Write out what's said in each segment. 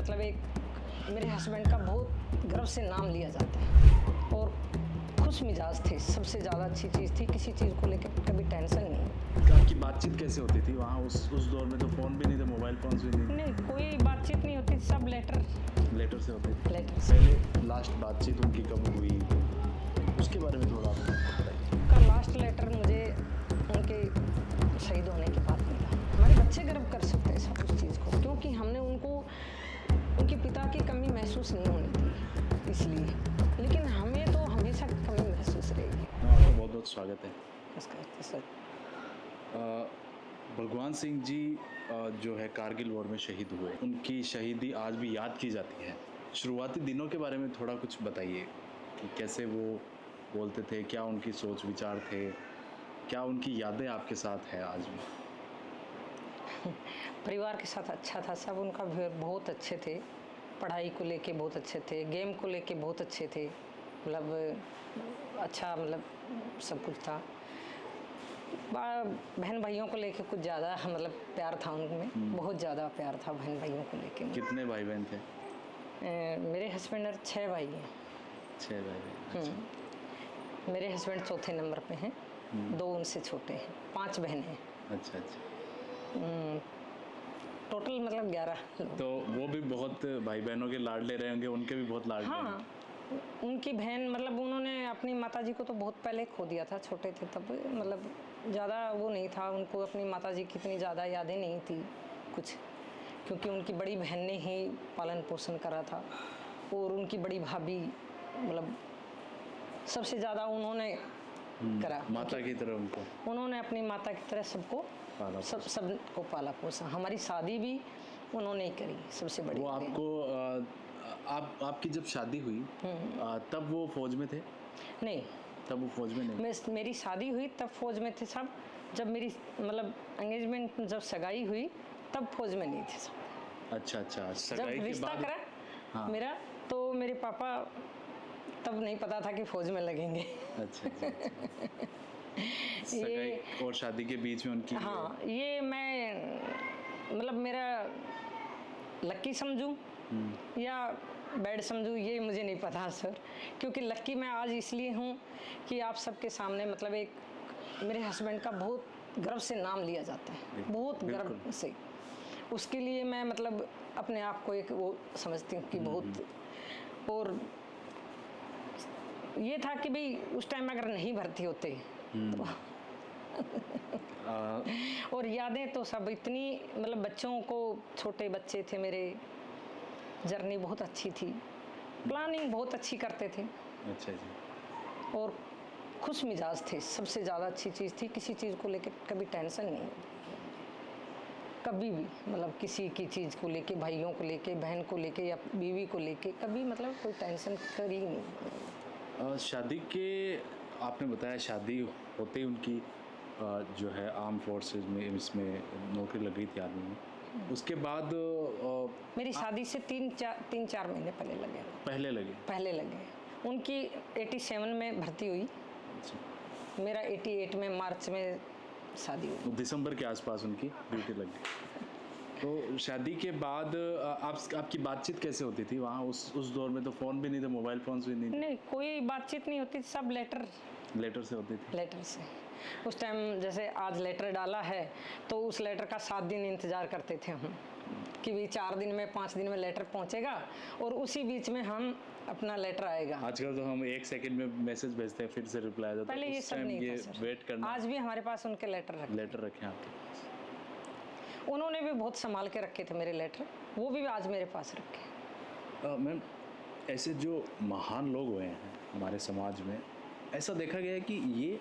मतलब एक मेरे हस्बैंड का बहुत गर्व से नाम लिया जाता है और खुश मिजाज थे। सबसे ज़्यादा अच्छी चीज़ थी, किसी चीज़ को लेकर कभी टेंशन नहीं। आपकी बातचीत कैसे होती थी वहाँ उस दौर में? तो फ़ोन भी नहीं थे, मोबाइल फ़ोन्स भी नहीं नहीं, कोई बातचीत नहीं होती थी, सब लेटर थे, लेटर से होती थी। लेटर से। पहले लास्ट बातचीत उनकी कब हुई, उसके बारे में थोड़ा आप बताइए। का लास्ट लेटर मुझे उनके शहीद होने के बाद मिला। हमारे बच्चे गर्व कर सकते हैं सब उस चीज़ को, क्योंकि हमने उनके पिता की कमी महसूस नहीं होनी थी इसलिए, लेकिन हमें तो हमेशा कमी महसूस रहेगी। आपका बहुत बहुत स्वागत है। सर भगवान सिंह जी जो है कारगिल वॉर में शहीद हुए, उनकी शहीदी आज भी याद की जाती है। शुरुआती दिनों के बारे में थोड़ा कुछ बताइए कि कैसे वो बोलते थे, क्या उनकी सोच विचार थे, क्या उनकी यादें आपके साथ है आज भी? परिवार के साथ अच्छा था, सब उनका बहुत अच्छे थे, पढ़ाई को लेके बहुत अच्छे थे, गेम को लेके बहुत अच्छे थे, मतलब अच्छा मतलब सब कुछ था। बहन भाइयों को लेके कुछ ज़्यादा मतलब प्यार था उनमें, बहुत ज़्यादा प्यार था बहन भाइयों को लेके। कितने भाई बहन थे? मेरे हस्बैंड 6 भाई हैं। 6 भाई बहन। अच्छा। मेरे हस्बैंड चौथे नंबर पे हैं, 2 उनसे छोटे हैं, 5 बहन हैं। अच्छा अच्छा। टोटल मतलब 11 लोग। तो वो भी बहुत भाई बहनों के लाडले रहे होंगे, उनके भी बहुत लाडले हैं। हाँ, उनकी बहन मतलब उन्होंने अपनी माताजी को तो बहुत पहले खो दिया था, छोटे थे तब, मतलब ज़्यादा वो नहीं था उनको, अपनी माताजी की इतनी ज़्यादा यादें नहीं थी कुछ, क्योंकि उनकी बड़ी बहन ने ही पालन पोषण करा था और उनकी बड़ी भाभी मतलब सबसे ज़्यादा उन्होंने करा। माता की तरह उनको उन्होंने अपनी माता की तरह सबको पाला सबको पाला पोसा। हमारी शादी भी उन्होंने ही करी, सबसे बड़ी वो बहन। आपको आपकी जब शादी हुई तब वो फौज में थे? नहीं, तब वो फौज में नहीं? मेरी शादी हुई तब फौज में थे सब। जब मेरी मतलब एंगेजमेंट, जब सगाई हुई तब फौज में नहीं थे सब। अच्छा अच्छा, जब सगाई के रिश्ता बाद? करा हाँ। मेरा, तो मेरे पापा तब नहीं पता था कि फौज में लगेंगे। अच्छा अच्छा अच्छा। सगाई ये और शादी के बीच में उनकी हाँ, ये मैं मतलब मेरा लक्की समझूं या बैड समझूं, ये मुझे नहीं पता सर, क्योंकि लक्की मैं आज इसलिए हूँ कि आप सबके सामने मतलब एक मेरे हस्बैंड का बहुत गर्व से नाम लिया जाता है, बहुत गर्व से। उसके लिए मैं मतलब अपने आप को एक वो समझती हूँ कि बहुत। और ये था कि भाई उस टाइम अगर नहीं भर्ती होते तो और यादें तो सब इतनी मतलब बच्चों को, छोटे बच्चे थे मेरे, जर्नी बहुत अच्छी थी, प्लानिंग बहुत अच्छी करते थे। अच्छा जी। और खुश मिजाज थे, सबसे ज़्यादा अच्छी चीज़ थी, किसी चीज़ को लेकर कभी टेंशन नहीं, कभी भी मतलब किसी की चीज़ को लेके, भाइयों को लेके, बहन को लेके या बीवी को लेके कभी मतलब कोई टेंशन करी नहीं। शादी के आपने बताया शादी होते ही उनकी जो है आर्म फोर्सेस में इसमें नौकरी लग गई थी आर्मी में। उसके बाद मेरी शादी से 3-4 महीने पहले लगे? पहले लगे। उनकी 87 में भर्ती हुई, अच्छा। मेरा 88 में मार्च में शादी हुई। दिसंबर के आसपास उनकी ड्यूटी लग गई। तो शादी के बाद आपकी बातचीत कैसे होती थी वहाँ उस दौर में? तो फ़ोन भी नहीं थे, मोबाइल फ़ोन्स भी नहीं थे। नहीं, कोई बातचीत नहीं होती, सब लेटर से होती थी? लेटर से। उस टाइम जैसे आज लेटर डाला है तो उस लेटर का 7 दिन इंतज़ार करते थे हम, कि भी 4 दिन में 5 दिन में लेटर पहुंचेगा और उसी बीच में हम अपना लेटर आएगा। आजकल तो हम 1 सेकंड में मैसेज भेजते हैं, फिर से रिप्लाई आ जाता है। पहले ये उस सब टाइम नहीं ये था सर। वेट करना। आज भी हमारे पास उनके लेटर रखे हैं आपके पास? उन्होंने भी बहुत संभाल के रखे थे मेरे लेटर, वो भी आज मेरे पास रखे। मैम, ऐसे जो महान लोग हुए हैं हमारे समाज में, ऐसा देखा गया है कि ये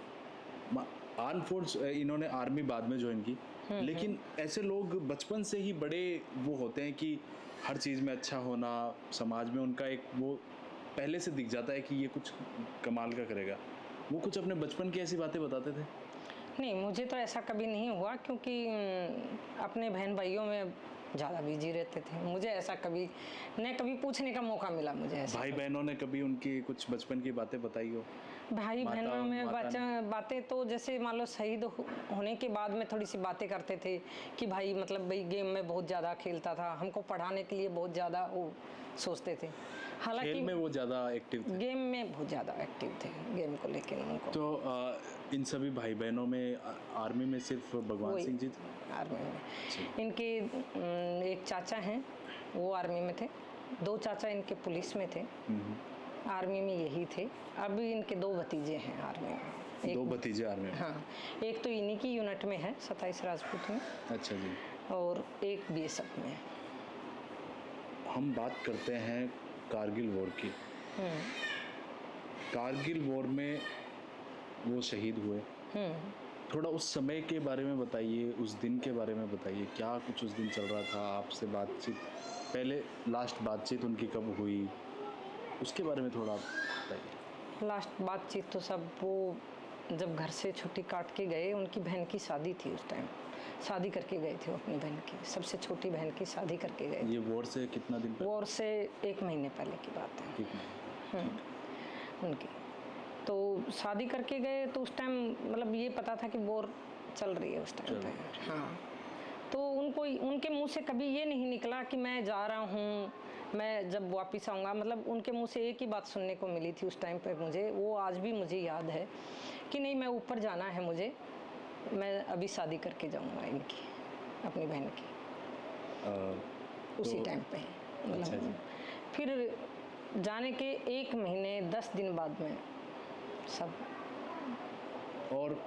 आर्म फोर्स, इन्होंने आर्मी बाद में ज्वाइन की, लेकिन ऐसे लोग बचपन से ही बड़े वो होते हैं कि हर चीज़ में अच्छा होना, समाज में उनका एक वो पहले से दिख जाता है कि ये कुछ कमाल का करेगा। वो कुछ अपने बचपन की ऐसी बातें बताते थे? नहीं, मुझे तो ऐसा कभी नहीं हुआ, क्योंकि अपने बहन भाइयों में ज़्यादा बिजी रहते थे। मुझे ऐसा कभी पूछने का मौका मिला मुझे ऐसा। भाई बहनों ने कभी उनकी कुछ बचपन की बातें बताई हो? भाई बहनों में बातें तो जैसे मान लो शहीद होने के बाद में थोड़ी सी बातें करते थे कि भाई मतलब भाई गेम में बहुत ज़्यादा खेलता था, हमको पढ़ाने के लिए बहुत ज़्यादा वो सोचते थे। हालांकि खेल में वो ज़्यादा एक्टिव थे, गेम में बहुत ज़्यादा एक्टिव थे, गेम को लेकर उनको। तो इन सभी भाई बहनों में आर्मी में सिर्फ भगवान सिंह जी थे? आर्मी में इनके एक चाचा हैं, वो आर्मी में थे, 2 चाचा इनके पुलिस में थे, आर्मी में यही थे। अभी इनके 2 भतीजे हैं आर्मी में। 2 भतीजे आर्मी में? हाँ, एक तो इन्हीं की यूनिट में है 27 राजपूत में। अच्छा जी। और एक बीएसएफ में है। हम बात करते हैं कारगिल वॉर की। कारगिल वॉर में वो शहीद हुए, थोड़ा उस समय के बारे में बताइए, उस दिन के बारे में बताइए, क्या कुछ उस दिन चल रहा था? आपसे बातचीत पहले लास्ट बातचीत उनकी कब हुई, उसके बारे में थोड़ा बताइए। लास्ट बातचीत तो सब वो जब घर से छुट्टी काट के गए, उनकी बहन की शादी थी, उस टाइम शादी करके गए थे वो अपनी बहन की, सबसे छोटी बहन की शादी करके गए। ये वॉर से कितना दिन पहले? वॉर से 1 महीने पहले की बात है उनकी। तो शादी करके गए तो उस टाइम मतलब ये पता था कि वॉर चल रही है उस टाइम पे। हाँ, तो उनको उनके मुंह से कभी ये नहीं निकला कि मैं जा रहा हूँ, मैं जब वापस आऊँगा। मतलब उनके मुंह से एक ही बात सुनने को मिली थी उस टाइम पे मुझे, वो आज भी मुझे याद है कि नहीं मैं ऊपर जाना है मुझे, मैं अभी शादी करके जाऊँगा इनकी, अपनी बहन की। उसी टाइम पे मतलब फिर जाने के 1 महीने 10 दिन बाद में सब। और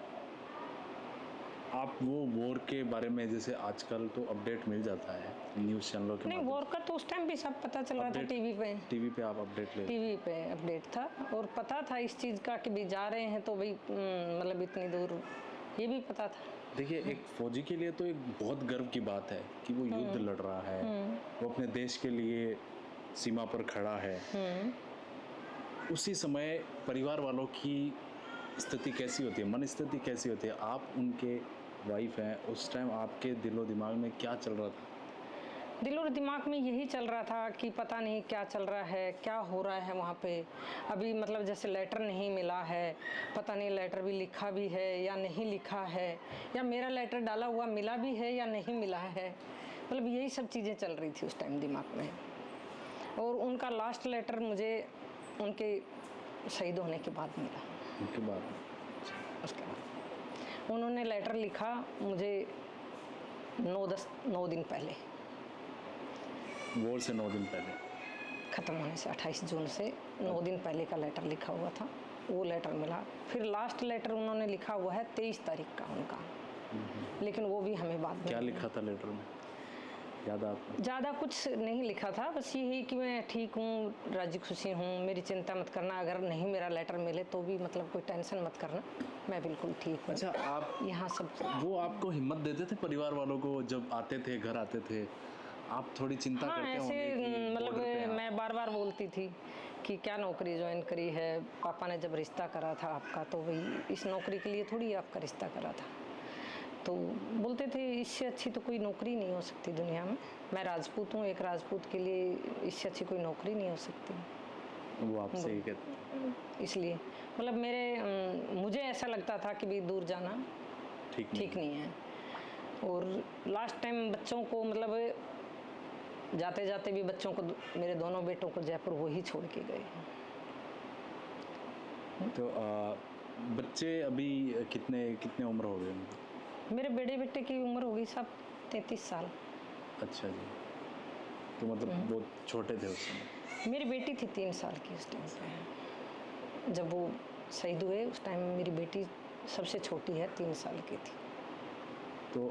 आप वो वॉर के बारे में जैसे आजकल तो अपडेट मिल जाता है न्यूज़ चैनलों के? नहीं, वॉर का तो उस टाइम भी सब पता चल रहा था टीवी पे। टीवी पे आप अपडेट ले? टीवी पे अपडेट था और पता था इस चीज़ का कि भी जा रहे हैं तो भाई मतलब इतनी दूर, ये भी पता था। देखिए, एक फौजी के लिए तो एक बहुत गर्व की बात है कि वो युद्ध लड़ रहा है, वो अपने देश के लिए सीमा पर खड़ा है। उसी समय परिवार वालों की स्थिति कैसी होती है, मन स्थिति कैसी होती है? आप उनके वाइफ हैं, उस टाइम आपके दिलो दिमाग में क्या चल रहा था? दिलो दिमाग में यही चल रहा था कि पता नहीं क्या चल रहा है, क्या हो रहा है वहाँ पे। अभी मतलब जैसे लेटर नहीं मिला है, पता नहीं लेटर भी लिखा भी है या नहीं लिखा है, या मेरा लेटर डाला हुआ मिला भी है या नहीं मिला है। मतलब यही सब चीज़ें चल रही थी उस टाइम दिमाग में। और उनका लास्ट लेटर मुझे उनके शहीद होने के बाद मिला। उनके बाद? उसके बाद उन्होंने लेटर लिखा मुझे 9 दिन पहले, वॉर से 9 दिन पहले ख़त्म होने से 28 जून से 9 दिन पहले का लेटर लिखा हुआ था, वो लेटर मिला। फिर लास्ट लेटर उन्होंने लिखा हुआ है 23 तारीख का उनका, लेकिन वो भी हमें बाद में। क्या लिखा था लेटर में, याद आपको? ज़्यादा कुछ नहीं लिखा था, बस यही कि मैं ठीक हूँ, राजी खुशी हूँ, मेरी चिंता मत करना, अगर नहीं मेरा लेटर मिले तो भी मतलब कोई टेंशन मत करना, मैं बिल्कुल ठीक हूँ। अच्छा, आप यहाँ सब वो आपको हिम्मत देते थे परिवार वालों को जब आते थे, घर आते थे? आप थोड़ी चिंता हाँ, करते ऐसे होंगे कि मतलब border पे मैं बार बार बोलती थी कि क्या नौकरी ज्वाइन करी है, पापा ने जब रिश्ता करा था आपका तो भाई इस नौकरी के लिए थोड़ी आपका रिश्ता करा था। तो बोलते थे इससे अच्छी तो कोई नौकरी नहीं हो सकती दुनिया में, मैं राजपूत हूँ, एक राजपूत के लिए इससे अच्छी कोई नौकरी नहीं हो सकती। वो आपसे ही कहते? इसलिए मतलब मुझे ऐसा लगता था कि भी दूर जाना ठीक नहीं है। और लास्ट टाइम बच्चों को मतलब जाते जाते भी बच्चों को, मेरे दोनों बेटों को जयपुर वो ही छोड़ के गए। तो बच्चे अभी कितने उम्र हो गए उनकी? मेरे बड़े बेटे की उम्र हो गई सब 33 साल। अच्छा जी, तो मतलब बहुत छोटे थे उस समय? मेरी बेटी थी 3 साल की उस टाइम पे, जब वो शहीद हुए उस टाइम मेरी बेटी सबसे छोटी है, 3 साल की थी। तो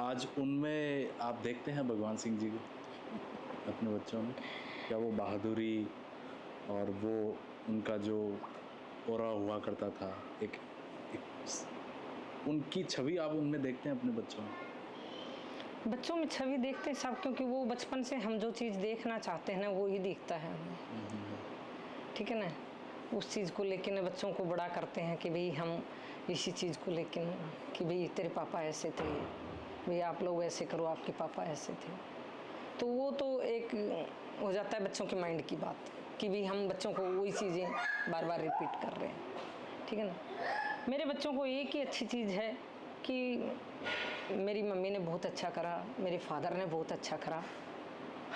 आज उनमें आप देखते हैं भगवान सिंह जी को अपने बच्चों में? क्या वो बहादुरी और वो उनका जो ओरा हुआ करता था, एक उनकी छवि आप उनमें देखते हैं अपने बच्चों में? बच्चों में छवि देखते सब, क्योंकि वो बचपन से हम जो चीज़ देखना चाहते हैं ना वो ही दिखता है हमें, ठीक है ना। उस चीज़ को लेकर बच्चों को बड़ा करते हैं कि भाई हम इसी चीज़ को लेकिन कि भाई तेरे पापा ऐसे थे, भाई आप लोग ऐसे करो, आपके पापा ऐसे थे। तो वो तो एक हो जाता है बच्चों के माइंड की बात कि भाई हम बच्चों को वही चीज़ें बार बार रिपीट कर रहे हैं। ठीक है ना। मेरे बच्चों को एक ही अच्छी चीज़ है कि मेरी मम्मी ने बहुत अच्छा करा, मेरे फादर ने बहुत अच्छा करा,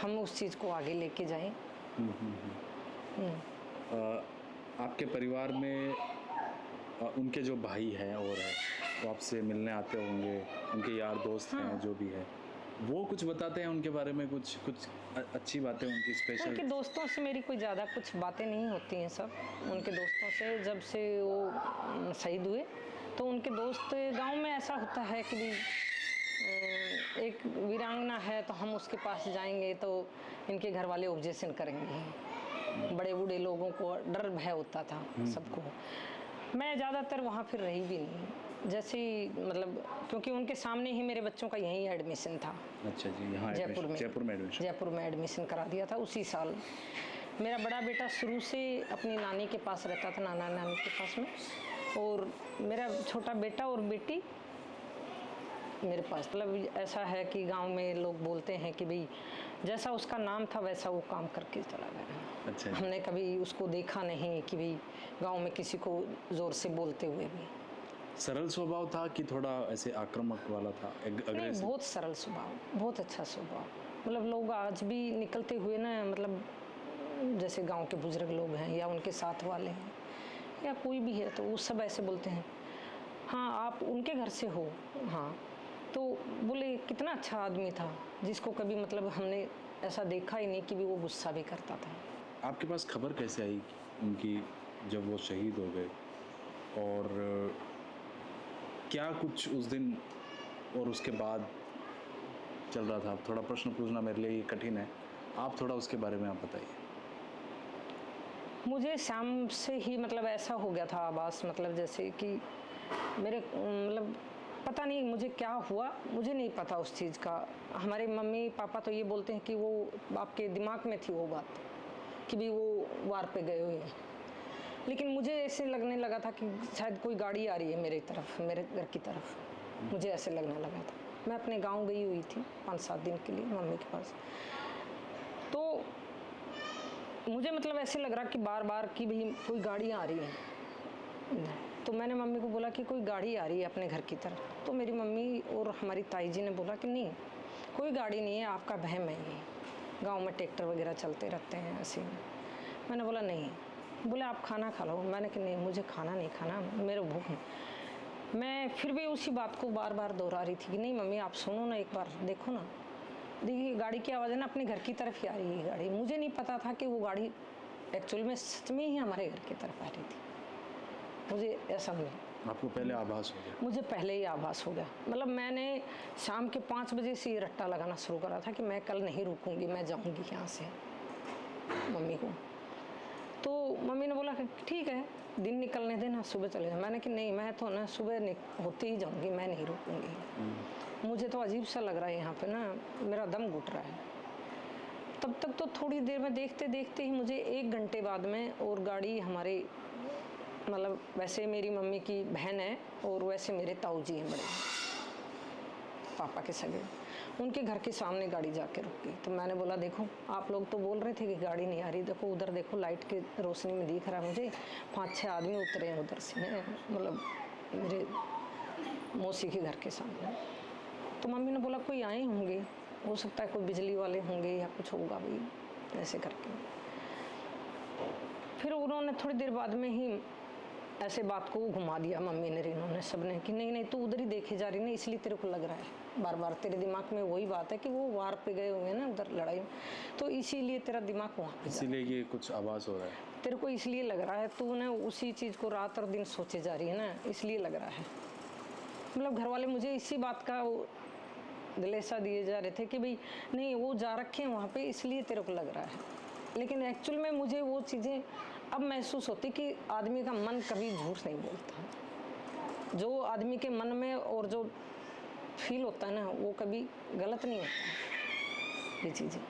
हम उस चीज़ को आगे लेके जाएं। आपके परिवार में उनके जो भाई हैं और है वो आपसे मिलने आते होंगे, उनके यार दोस्त हैं जो भी है, वो कुछ बताते हैं उनके बारे में, कुछ कुछ अच्छी बातें उनकी स्पेशल? उनके दोस्तों से मेरी कोई ज़्यादा कुछ बातें नहीं होती हैं। सब उनके दोस्तों से जब से वो शहीद हुए तो उनके दोस्त गांव में ऐसा होता है कि भी एक वीरांगना है तो हम उसके पास जाएंगे तो इनके घर वाले ऑब्जेक्शन करेंगे। बड़े बूढ़े लोगों को डर भय होता था सबको। मैं ज़्यादातर वहाँ फिर रही भी नहीं, जैसे ही मतलब क्योंकि उनके सामने ही मेरे बच्चों का यहीं एडमिशन था। अच्छा जी, यहाँ जयपुर में एडमिशन? जयपुर में एडमिशन करा दिया था उसी साल। मेरा बड़ा बेटा शुरू से अपनी नानी के पास रहता था, नाना नानी के पास में, और मेरा छोटा बेटा और बेटी मेरे पास। मतलब ऐसा है कि गांव में लोग बोलते हैं कि भाई जैसा उसका नाम था वैसा वो काम करके चला गया। अच्छा। हमने कभी उसको देखा नहीं कि भाई गांव में किसी को ज़ोर से बोलते हुए भी। सरल स्वभाव था कि थोड़ा ऐसे आक्रामक वाला था, नहीं, बहुत सरल स्वभाव, बहुत अच्छा स्वभाव। मतलब लोग आज भी निकलते हुए ना, मतलब जैसे गांव के बुजुर्ग लोग हैं या उनके साथ वाले हैं या कोई भी है तो वो सब ऐसे बोलते हैं, हाँ आप उनके घर से हो, हाँ, तो बोले कितना अच्छा आदमी था, जिसको कभी मतलब हमने ऐसा देखा ही नहीं कि भी वो गुस्सा भी करता था। आपके पास खबर कैसे आई उनकी जब वो शहीद हो गए, और क्या कुछ उस दिन और उसके बाद चल रहा था? थोड़ा प्रश्न पूछना मेरे लिए कठिन है, आप थोड़ा उसके बारे में आप बताइए। मुझे शाम से ही मतलब ऐसा हो गया था आभास, मतलब जैसे कि मेरे मतलब पता नहीं मुझे क्या हुआ, मुझे नहीं पता उस चीज़ का। हमारे मम्मी पापा तो ये बोलते हैं कि वो आपके दिमाग में थी वो बात कि भी वो वार पे गए हुए हैं, लेकिन मुझे ऐसे लगने लगा था कि शायद कोई गाड़ी आ रही है मेरी तरफ, मेरे घर की तरफ, मुझे ऐसे लगने लगा था। मैं अपने गांव गई हुई थी 5-7 दिन के लिए मम्मी के पास, तो मुझे मतलब ऐसे लग रहा कि बार बार कि भाई कोई गाड़ी आ रही है। तो मैंने मम्मी को बोला कि कोई गाड़ी आ रही है अपने घर की तरफ, तो मेरी मम्मी और हमारी ताई जी ने बोला कि नहीं कोई गाड़ी नहीं है, आपका वहम है, ये गांव में ट्रैक्टर वगैरह चलते रहते हैं ऐसे। मैंने बोला नहीं, बोले आप खाना खा लो। मैंने कहा नहीं मुझे खाना नहीं खाना, मेरे भूख नहीं। मैं फिर भी उसी बात को बार बार दोहरा रही थी कि नहीं मम्मी आप सुनो ना, एक बार देखो ना, देखिए गाड़ी की आवाज़ है ना अपने घर की तरफ ही आ रही है गाड़ी। मुझे नहीं पता था कि वो गाड़ी एक्चुअल में सच में ही हमारे घर की तरफ आ रही थी, मुझे ऐसा नहीं। आपको पहले आभास हो गया? मुझे पहले ही आभास हो गया। मतलब मैंने शाम के 5 बजे से ये रट्टा लगाना शुरू करा था कि मैं कल नहीं रुकूंगी, मैं जाऊंगी यहाँ से मम्मी को। तो मम्मी ने बोला कि ठीक है दिन निकलने देना, सुबह चले जाओ। मैंने कि नहीं मैं तो ना सुबह होते ही जाऊंगी, मैं नहीं रुकूंगी। मुझे तो अजीब सा लग रहा है यहाँ पे ना, मेरा दम घुट रहा है। तब तक तो थोड़ी देर में देखते देखते ही मुझे 1 घंटे बाद में और गाड़ी हमारे मतलब वैसे मेरी मम्मी की बहन है और वैसे मेरे ताऊ जी हैं बड़े पापा के सगे, उनके घर के सामने गाड़ी जाके रुक गई। तो मैंने बोला देखो आप लोग तो बोल रहे थे कि गाड़ी नहीं आ रही, देखो उधर देखो लाइट के रोशनी में दिख रहा है मुझे 5-6 आदमी उतरे हैं उधर से, मतलब मेरे मौसी के घर के सामने। तो मम्मी ने बोला कोई आए होंगे, हो सकता है कोई बिजली वाले होंगे या कुछ होगा भाई, ऐसे करके। फिर उन्होंने थोड़ी देर बाद में ही ऐसे बात को घुमा दिया मम्मी ने, रीनू ने, सब ने कि नहीं नहीं तू उधर ही देखे जा रही ना, इसलिए तेरे को लग रहा है बार बार, तेरे दिमाग में वही बात है कि वो वार पे गए हुए हैं ना उधर लड़ाई में, तो इसीलिए तेरा दिमाग वहाँ पे, इसीलिए ये कुछ आभास हो रहा है तेरे को इसलिए लग रहा है, तू ना उसी चीज़ को रात और दिन सोचे जा रही है ना, इसलिए लग रहा है। मतलब घर वाले मुझे इसी बात का वो दिलेसा दिए जा रहे थे कि भाई नहीं वो जा रखे हैं वहाँ पे इसलिए तेरे को लग रहा है, लेकिन एक्चुअल में मुझे वो चीज़ें अब महसूस होती कि आदमी का मन कभी झूठ नहीं बोलता, जो आदमी के मन में और जो फील होता है ना वो कभी गलत नहीं होता ये चीज़ें।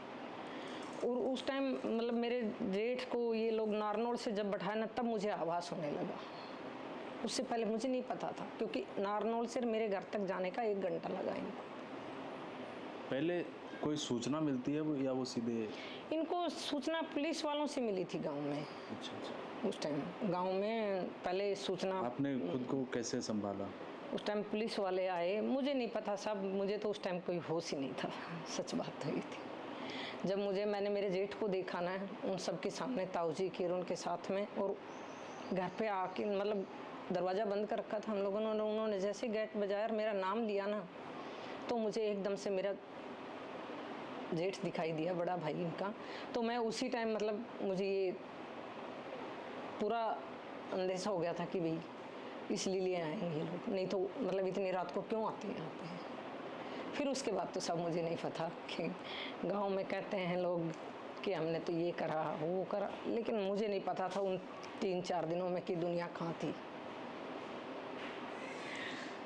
और उस टाइम मतलब मेरे जेठ को ये लोग नारनौल से जब बैठाया ना तब मुझे आभास होने लगा, उससे पहले मुझे नहीं पता था क्योंकि नारनौल से मेरे घर तक जाने का 1 घंटा लगा इनको। पहले कोई सूचना मिलती है वो, या वो सीधे? इनको सूचना पुलिस वालों से मिली थी गांव में। अच्छा अच्छा। उस टाइम गांव में पहले सूचना, आपने खुद को कैसे संभाला? उस टाइम पुलिस वाले आए, मुझे नहीं पता साहब, मुझे तो उस टाइम कोई होश ही नहीं था, सच बात तो ये थी। जब मैंने मेरे जेठ को देखा ना उन सब के सामने, ताऊ जी किरण के साथ में, और घर पे आके मतलब दरवाज़ा बंद कर रखा था हम लोगों ने, उन्होंने जैसे गेट बजाया और मेरा नाम लिया ना, तो मुझे एकदम से मेरा जेठ दिखाई दिया, बड़ा भाई इनका। तो मैं उसी टाइम मतलब मुझे ये पूरा अंदेशा हो गया था कि भाई इसलिए लिए आए हैं ये लोग, नहीं तो मतलब इतनी रात को क्यों आते हैं यहाँ पे। फिर उसके बाद तो सब मुझे नहीं पता कि गांव में कहते हैं लोग कि हमने तो ये करा वो करा, लेकिन मुझे नहीं पता था उन 3-4 दिनों में कि दुनिया कहाँ थी।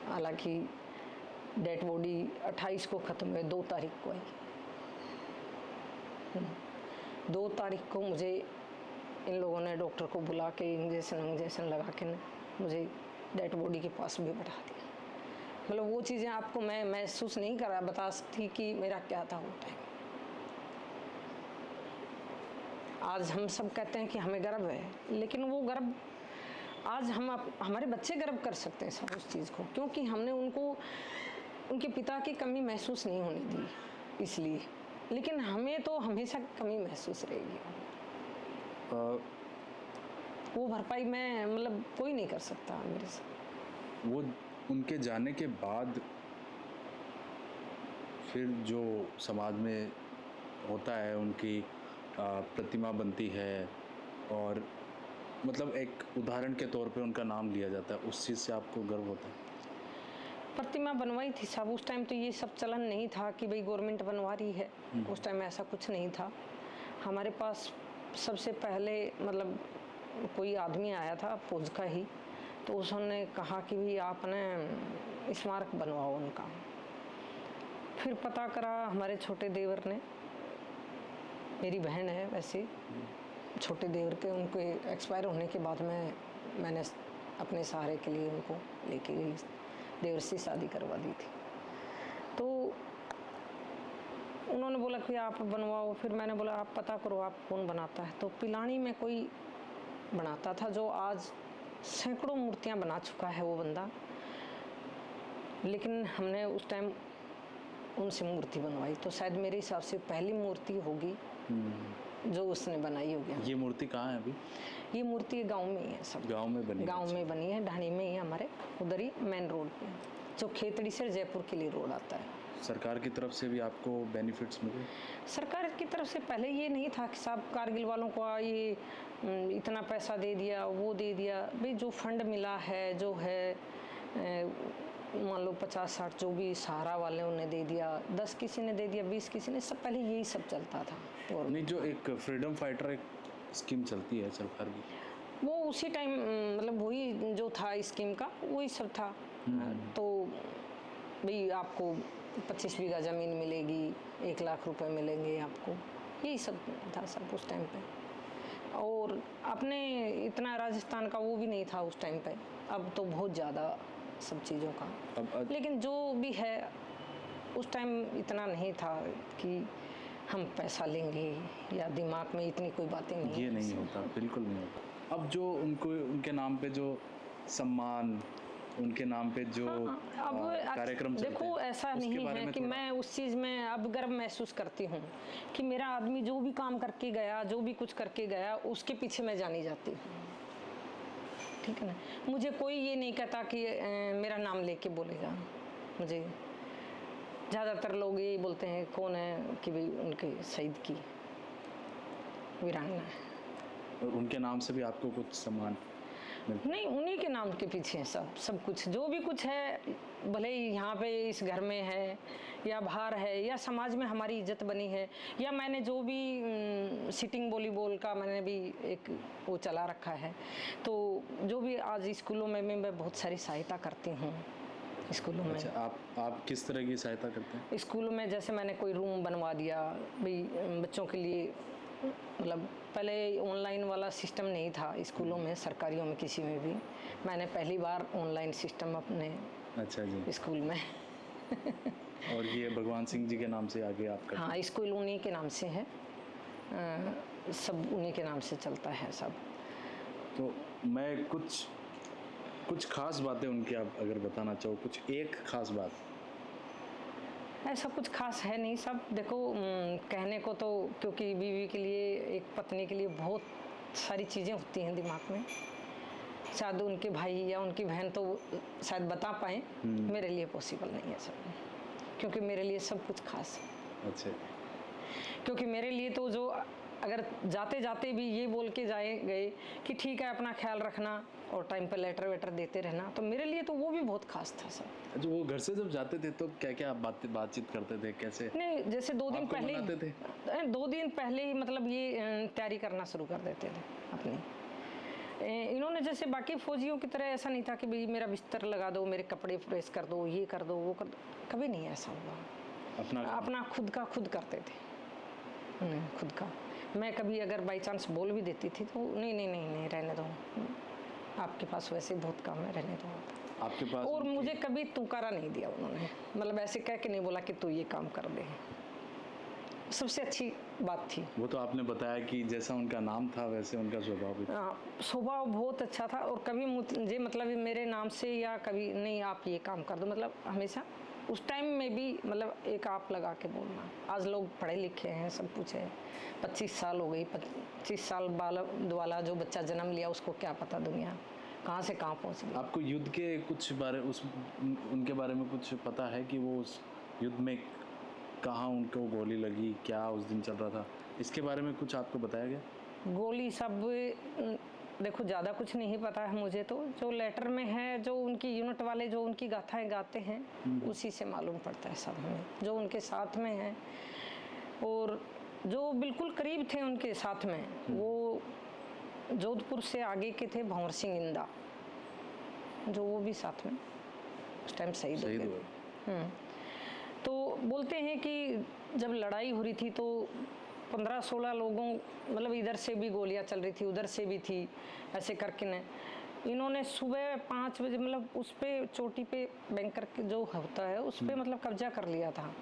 हालांकि डेड बॉडी 28 को ख़त्म हुए, 2 तारीख को आई। 2 तारीख को मुझे इन लोगों ने डॉक्टर को बुला के इंजेक्शन लगा के मुझे डेड बॉडी के पास भी बैठा दिया। मतलब वो चीज़ें आपको मैं महसूस नहीं करा बता सकती कि मेरा क्या था वो टाइम। आज हम सब कहते हैं कि हमें गर्व है, लेकिन वो गर्व आज हमारे बच्चे गर्व कर सकते हैं सब उस चीज़ को, क्योंकि हमने उनको उनके पिता की कमी महसूस नहीं होने दी इसलिए। लेकिन हमें तो हमेशा कमी महसूस रहेगी। वो भरपाई मैं मतलब कोई नहीं कर सकता मेरे से। वो उनके जाने के बाद फिर जो समाज में होता है, उनकी प्रतिमा बनती है, और मतलब एक उदाहरण के तौर पे उनका नाम लिया जाता है, उस चीज़ से आपको गर्व होता है? प्रतिमा बनवाई थी साहब, उस टाइम तो ये सब चलन नहीं था कि भाई गवर्नमेंट बनवा रही है, उस टाइम ऐसा कुछ नहीं था। हमारे पास सबसे पहले मतलब कोई आदमी आया था फौज का ही, तो उसने कहा कि भाई आपने स्मारक बनवाओ उनका। फिर पता करा हमारे छोटे देवर ने, मेरी बहन है वैसे, छोटे देवर के उनके एक्सपायर होने के बाद मैंने अपने सहारे के लिए उनको लेके गई, देवर से शादी करवा दी थी। तो उन्होंने बोला कि आप बनवाओ। फिर मैंने बोला आप पता करो आप कौन बनाता है। तो पिलानी में कोई बनाता था जो आज सैकड़ों मूर्तियां बना चुका है वो बंदा, लेकिन हमने उस टाइम उनसे मूर्ति बनवाई। तो शायद मेरे हिसाब से पहली मूर्ति होगी जो उसने बनाई होगी। ये मूर्ति कहाँ है अभी? ये मूर्ति गांव में ही है, सब गांव में बनी? गांव में बनी है, ढाणी में ही, हमारे उधर ही मेन रोड पे, जो खेतड़ी से जयपुर के लिए रोड आता है। सरकार की तरफ से भी आपको बेनिफिट्स मिले? सरकार की तरफ से पहले ये नहीं था कि साहब कारगिल वालों को ये इतना पैसा दे दिया वो दे दिया। भाई जो फंड मिला है, जो है मान लो 50-60 जो भी सहारा वाले उन्हें दे दिया, 10 किसी ने दे दिया, 20 किसी ने, सब पहले यही सब चलता था। और नहीं, जो एक फ्रीडम फाइटर एक स्कीम चलती है सरकार की, वो उसी टाइम मतलब वही जो था स्कीम का वही सब था। तो भाई आपको 25 बीघा ज़मीन मिलेगी, 1 लाख रुपए मिलेंगे आपको, यही सब था सब उस टाइम पे। और अपने इतना राजस्थान का वो भी नहीं था उस टाइम पे, अब तो बहुत ज़्यादा सब चीज़ों का। लेकिन जो भी है उस टाइम इतना नहीं था कि हम पैसा लेंगे, या दिमाग में इतनी कोई बातें नहीं, ये नहीं होता, बिल्कुल नहीं होता। अब जो उनके नाम पे जो सम्मान, उनके नाम पे जो अब कार्यक्रम चलते हैं, देखो ऐसा नहीं है कि मैं उस चीज़ में अब गर्व महसूस करती हूँ कि मेरा आदमी जो भी काम करके गया, जो भी कुछ करके गया, उसके पीछे मैं जानी जाती हूँ, ठीक है ना। मुझे कोई ये नहीं कहता कि मेरा नाम लेके बोलेगा। मुझे ज़्यादातर लोग यही बोलते हैं कौन है, कि भाई उनके शहीद की वीरांगना है। और उनके नाम से भी आपको कुछ सम्मान नहीं, उन्हीं के नाम के पीछे है सब कुछ, जो भी कुछ है, भले ही यहाँ पे इस घर में है या बाहर है, या समाज में हमारी इज्जत बनी है, या मैंने जो भी सिटिंग वॉलीबॉल का मैंने भी एक वो चला रखा है, तो जो भी आज स्कूलों में मैं बहुत सारी सहायता करती हूँ स्कूलों में। अच्छा, आप किस तरह की सहायता करते हैं स्कूलों में? जैसे मैंने कोई रूम बनवा दिया भाई बच्चों के लिए, मतलब पहले ऑनलाइन वाला सिस्टम नहीं था स्कूलों में, सरकारियों में किसी में भी। मैंने पहली बार ऑनलाइन सिस्टम अपने अच्छा जी स्कूल में और ये भगवान सिंह जी के नाम से आगे आपका? हाँ, स्कूल उन्हीं के नाम से है, सब उन्हीं के नाम से चलता है सब। तो मैं कुछ खास बातें उनकी आप अगर बताना चाहो, कुछ एक खास बात। ऐसा कुछ खास है नहीं, सब देखो कहने को तो, क्योंकि बीवी के लिए, एक पत्नी के लिए बहुत सारी चीज़ें होती हैं दिमाग में। शायद उनके भाई या उनकी बहन तो शायद बता पाए, मेरे लिए पॉसिबल नहीं है सब, क्योंकि मेरे लिए सब कुछ खास है। अच्छा। क्योंकि मेरे लिए तो जो अगर जाते जाते भी ये बोल के गए कि ठीक है अपना ख्याल रखना और टाइम पर लेटर वेटर देते रहना, तो मेरे लिए तो वो भी बहुत खास था सब। अच्छा, वो घर से जब जाते थे तो क्या क्या बातचीत करते थे, कैसे? नहीं, जैसे 2 दिन आपको पहले मनाते थे? 2 दिन पहले ही मतलब ये तैयारी करना शुरू कर देते थे अपनी। इन्होंने जैसे बाकी फौजियों की तरह ऐसा नहीं था कि भाई मेरा बिस्तर लगा दो, मेरे कपड़े प्रेस कर दो, ये कर दो, वो कर दो, कभी नहीं ऐसा हुआ। अपना खुद का खुद करते थे, खुद का। मैं कभी अगर बाई चांस बोल भी देती थी तो नहीं रहने दो, आपके पास वैसे बहुत काम है, रहने दो आपके पास। और मुझे कभी तुकारा नहीं दिया उन्होंने, मतलब ऐसे कह के नहीं बोला कि तू ये काम कर दे। सबसे अच्छी बात थी वो तो आपने बताया कि जैसा उनका नाम था वैसे उनका स्वभाव भी था। स्वभाव बहुत अच्छा था, और कभी मुझे मतलब मेरे नाम से या कभी नहीं आप ये काम कर दो, मतलब हमेशा उस टाइम में भी मतलब एक आप लगा के बोलना। आज लोग पढ़े लिखे हैं, सब कुछ है, 25 साल हो गई, 25 साल वाला जो बच्चा जन्म लिया उसको क्या पता दुनिया कहाँ से कहाँ पहुँच गई। आपको युद्ध के कुछ उनके बारे में कुछ पता है कि वो उस युद्ध में कहाँ उनको गोली लगी, क्या उस दिन चल रहा था, इसके बारे में कुछ आपको बताया गया? गोली सब देखो ज़्यादा कुछ नहीं पता है मुझे, तो जो लेटर में है, जो उनकी यूनिट वाले जो उनकी गाथाएं गाते हैं उसी से मालूम पड़ता है सब हमें, जो उनके साथ में है और जो बिल्कुल करीब थे उनके साथ में। वो जोधपुर से आगे के थे भंवर सिंह इंदा, जो वो भी साथ में उस टाइम शहीद हो गए। तो बोलते हैं कि जब लड़ाई हो रही थी तो 15-16 लोगों, मतलब इधर से भी गोलियां चल रही थी, उधर से भी थी, ऐसे करके न इन्होंने सुबह 5 बजे मतलब उस पे चोटी पे बैंकर के जो होता है उस पे मतलब कब्जा कर लिया था।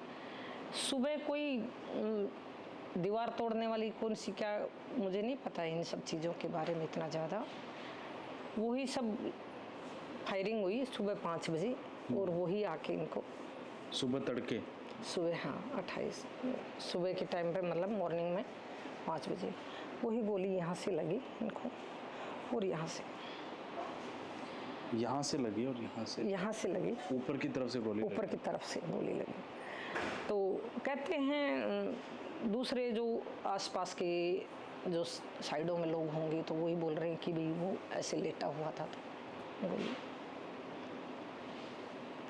सुबह कोई दीवार तोड़ने वाली कौन सी, क्या मुझे नहीं पता इन सब चीज़ों के बारे में इतना ज़्यादा। वही सब फायरिंग हुई सुबह 5 बजे और वही आके इनको सुबह तड़के, सुबह, हाँ 28 सुबह के टाइम पे, मतलब मॉर्निंग में 5 बजे वही गोली यहाँ से लगी इनको और यहाँ से लगी और यहाँ से लगी, ऊपर की तरफ से गोली, ऊपर की तरफ से गोली लगी। तो कहते हैं दूसरे जो आसपास के जो साइडों में लोग होंगे तो वही बोल रहे हैं कि भाई वो ऐसे लेटा हुआ था तो गोली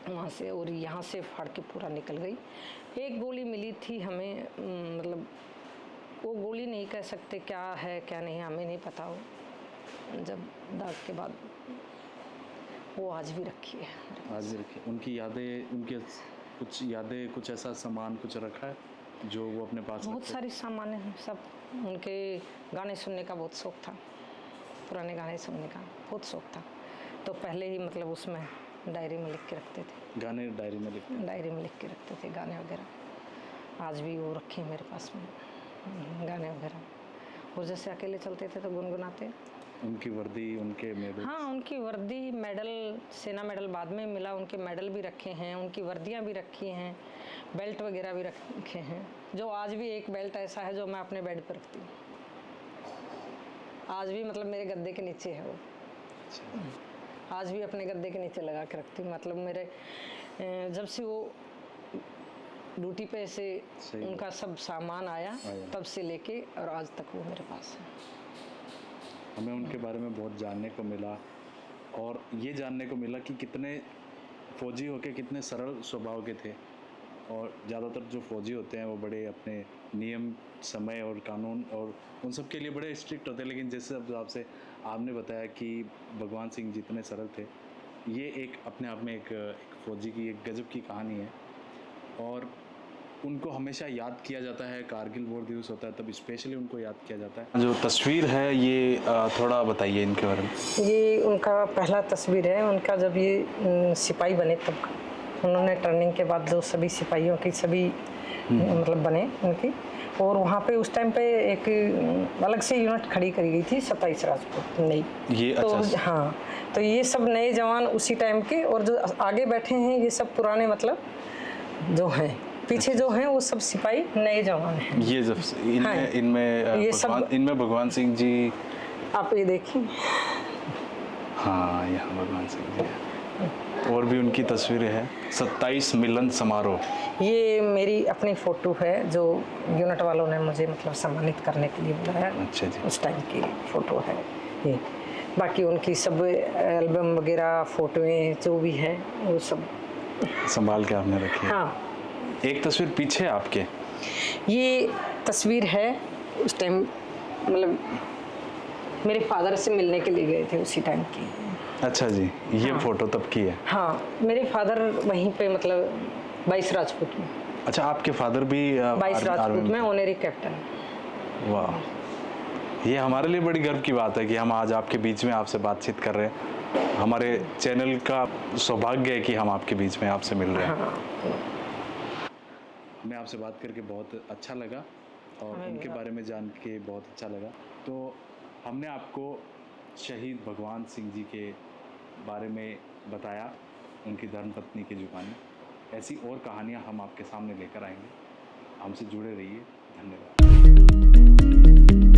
वहाँ से और यहाँ से फाड़ के पूरा निकल गई। एक गोली मिली थी हमें, मतलब वो गोली नहीं कह सकते क्या है क्या नहीं, हमें नहीं पता। वो जब दाग के बाद वो आज भी रखी है, आज भी रखी। उनकी यादें, उनके कुछ यादें, कुछ ऐसा सामान कुछ रखा है जो वो अपने पास? बहुत सारी सामान है सब। उनके गाने सुनने का बहुत शौक था, पुराने गाने सुनने का बहुत शौक था, तो पहले ही मतलब उसमें डायरी में लिख के रखते थे। गाने डायरी में लिख के रखते थे गाने वगैरह। आज भी वो रखे हैं मेरे पास में गाने वगैरह। और जैसे अकेले चलते थे तो गुनगुनाते। उनकी वर्दी, उनके मेडल? हाँ, उनकी वर्दी, मेडल, सेना मेडल बाद में मिला, उनके मेडल भी रखे हैं, उनकी वर्दियाँ भी रखी हैं, बेल्ट वगैरह भी रखे हैं। जो आज भी एक बेल्ट ऐसा है जो मैं अपने बेड पर रखती हूँ, आज भी मतलब मेरे गद्दे के नीचे है वो। आज भी अपने गद्दे के नीचे लगा के रखती हूँ। मतलब मेरे जब से वो ड्यूटी पे से उनका सब सामान आया तब से लेके और आज तक वो मेरे पास है। हमें उनके बारे में बहुत जानने को मिला और ये जानने को मिला कि कितने फौजी होके कितने सरल स्वभाव के थे। और ज़्यादातर जो फौजी होते हैं वो बड़े अपने नियम, समय और कानून और उन सब के लिए बड़े स्ट्रिक्ट होते हैं, लेकिन जैसे अब आपसे आपने बताया कि भगवान सिंह जितने सरल थे, ये एक अपने आप में एक फौजी की एक गजब की कहानी है। और उनको हमेशा याद किया जाता है, कारगिल वॉर दिवस होता है तब स्पेशली उनको याद किया जाता है। जो तस्वीर है ये थोड़ा बताइए इनके बारे में। ये उनका पहला तस्वीर है, उनका जब ये सिपाही बने तब का। उन्होंने ट्रेनिंग के बाद जो सभी सिपाहियों की सभी मतलब बने उनकी, और वहाँ पे उस टाइम पे एक अलग से यूनिट खड़ी करी गई थी 27 राजपूत नई। ये तो अच्छा हाँ, तो ये सब नए जवान उसी टाइम के, और जो आगे बैठे हैं ये सब पुराने मतलब जो हैं, पीछे जो हैं वो सब सिपाही नए जवान हैं। ये जब इनमें हाँ, इनमें ये भगवान सब- इनमें भगवान सिंह जी, आप ये देखिए, हाँ यहाँ भगवान सिंह जी है। और भी उनकी तस्वीरें हैं। 27 मिलन समारोह, ये मेरी अपनी फ़ोटो है जो यूनिट वालों ने मुझे मतलब सम्मानित करने के लिए बुलाया। अच्छा जी। उस टाइम की फ़ोटो है ये। बाकी उनकी सब एल्बम वगैरह फ़ोटोएं जो भी है वो सब। संभाल के आपने रखी है। हाँ, एक तस्वीर पीछे आपके, ये तस्वीर है उस टाइम मतलब मेरे फादर से मिलने के लिए गए थे उसी टाइम की। अच्छा जी, ये फोटो तब की है। हाँ, मेरे फादर वहीं पे मतलब 22 राजपूत में, अच्छा, आपके फादर भी 22 राजपूत आर्मी में ऑनरी कैप्टन। वाह, ये हमारे लिए बड़ी गर्व की बात है कि हम आज आपके बीच में आपसे बातचीत कर रहे हैं। हमारे चैनल का सौभाग्य है कि हम आपके बीच में आपसे मिल रहे हैं। हाँ, हमें आपसे बात करके बहुत अच्छा लगा और उनके बारे में जान के बहुत अच्छा लगा। तो हमने आपको शहीद भगवान सिंह जी के बारे में बताया, उनकी धर्मपत्नी की जुबानी। ऐसी और कहानियाँ हम आपके सामने लेकर आएंगे। हमसे जुड़े रहिए। धन्यवाद।